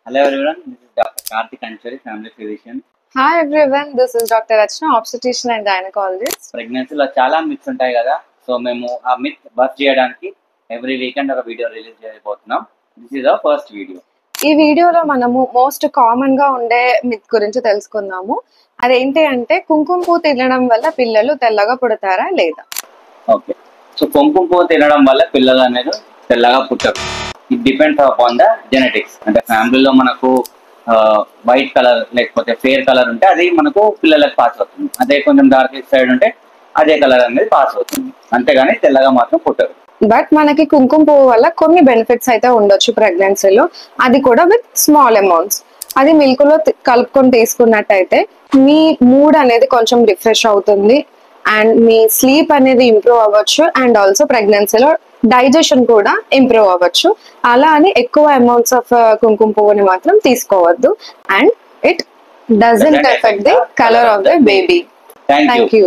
Hello everyone, this is Dr. Karthik Anchari, family physician. Hi everyone, this is Dr. Rachna, obstetrician and gynecologist. ప్రెగ్నెన్సీలో చాలా myths ఉంటాయి కదా, so మేము ఆ myth bus చేయడానికి every weekend ఒక వీడియో రిలీజ్ చేయబోతున్నాం. This is our first video. ఈ వీడియోలో మనము మోస్ట్ కామన్ గా ఉండే మిత్ గురించి తెలుసుకుందాము. అదేంటి అంటే కుంకుమ పువ్వు తినడం వల్ల పిల్లలు తెల్లగా పుడతారా లేదా? ఓకే, సో కుంకుమ పువ్వు తినడం వల్ల పిల్లలు అనేది తెల్లగా పుట్టరు. It depends upon the genetics. అంటే ఫ్యామిలీలో మనకు వైట్ కలర్ లేకపోతే ఫేర్ కలర్ ఉంటే అది మనకు పిల్లలకు పాస్ అవుతుంది. అదే కొంచెం డార్క్ సైడ్ ఉంటే అదే కలర్ అనేది పాస్ అవుతుంది, అంతేగాని తెల్లగా మాత్రం పుట్టరు. బట్ మనకి కుంకుమ పువ్వు వల్ల కొన్ని బెనిఫిట్స్ అయితే ఉండొచ్చు ప్రెగ్నెన్సీలో, అది కూడా విత్ స్మాల్ అమౌంట్స్. అది మిల్క్ లో కలుపుకొని తీసుకున్నట్టయితే మీ మూడ్ అనేది కొంచెం రిఫ్రెష్ అవుతుంది అండ్ మీ స్లీప్ అనేది ఇంప్రూవ్ అవ్వచ్చు అండ్ ఆల్సో ప్రెగ్నెన్సీలో డైజెషన్ కూడా ఇంప్రూవ్ అవ్వచ్చు. అలా అని ఎక్కువ అమౌంట్స్ ఆఫ్ కుంకుమ పువ్వుని మాత్రం తీసుకోవద్దు and it doesn't effect the colour of the baby. Thank you.